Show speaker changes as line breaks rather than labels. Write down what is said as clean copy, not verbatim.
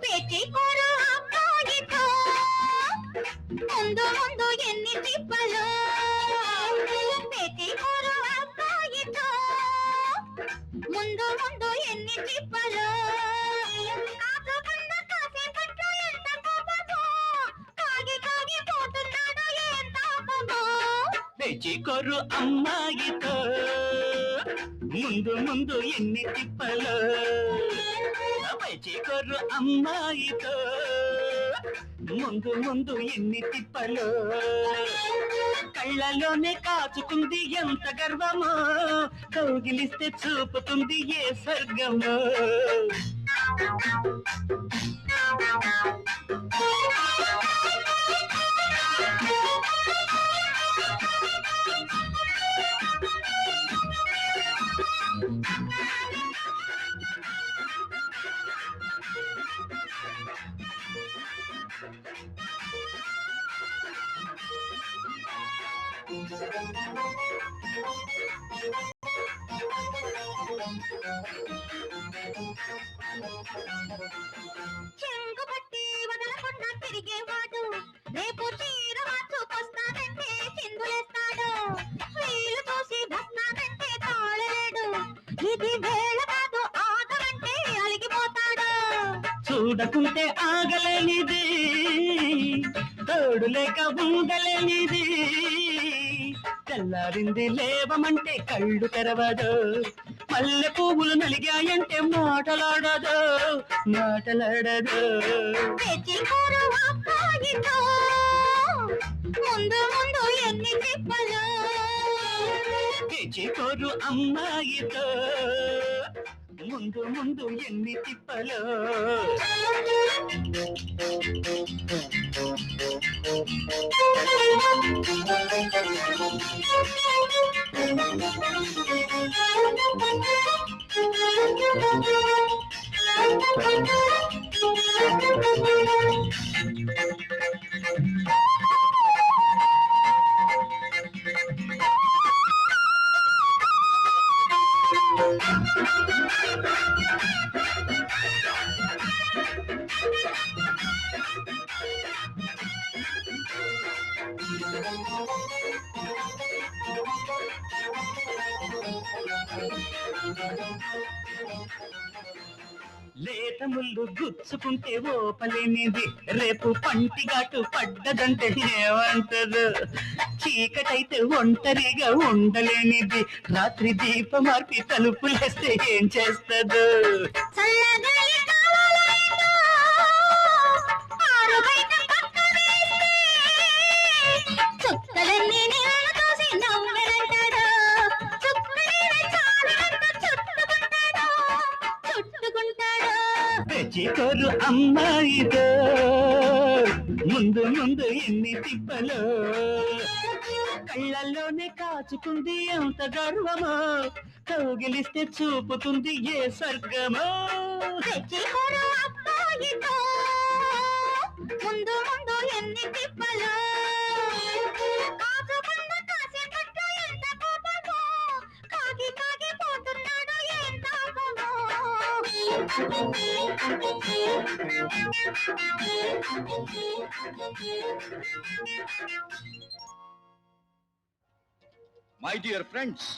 పెట్టికోరు అమ్మాయితో ముందు ముందు ఎన్ని తిప్పలు పెట్టికోరు అమ్మాయితో ముందు ముందు ఎన్ని తిప్పలు కాచుకున్న కాసేపట్లో ఎంత కోపమో కాగి కాగి పోతున్నాడో ఏం తాపమో
పెంచికోరు అమ్మాయితో ముందు ముందు ఎన్ని తిప్పలు పెంచికోరు అమ్మాయితో ముందు ముందు ఎన్ని తిప్పలు కళ్ళలోనే కాచుకుంది ఎంత గర్వమో కౌగిలిస్తే చూపుతుంది ఏ స్వర్గమో
చెంగు పట్టి వదలకుండా తిరిగేవాడు రేపు చీర మార్చుకొస్తానంటే చిందులేస్తాడు వీలు చూసి వస్తానంటే తాళలేడు ఇది వేళ కాదు ఆగమంటే అలిగిపోతాడు
చూడకుంటే ఆగలేనిది తోడు లేక ఉండలేనిది తెల్లారింది లేవమంటే కళ్ళు తెరవదు మల్లె పువ్వులు నలిగాయంటే మాటలాడదు మాటలాడదు
తెచ్చికోరు అమ్మాయితో ముందు ముందు ఎన్ని తిప్పలు
తెచ్చికోరు అమ్మాయితో ముందు ముందు ఎన్ని తిప్పలు లేత ముళ్ళు గుచ్చుకుంటే ఓపలేనిది రేపు పంటిగాటు పడ్డదంటే ఏమంటదు చీకటైతే ఒంటరిగా ఉండలేనిది రాత్రి దీపమార్పి తలుపులేస్తే ఏం చేస్తదు పెంచికోరు అమ్మాయితో ముందు ముందు ఎన్ని తిప్పలు కళ్ళల్లోనే కాచుకుంది ఎంత గర్వమో కౌగిలిస్తే చూపుతుంది ఏ స్వర్గమో
తెచ్చికోరు అమ్మాయితో ముందు ముందు ఎన్ని తిప్పలు కాచుకున్న కాసేపట్లో ఎంత కోపమో కాగి కాగి పోతున్నాడో ఏం తాపమో
My dear friends,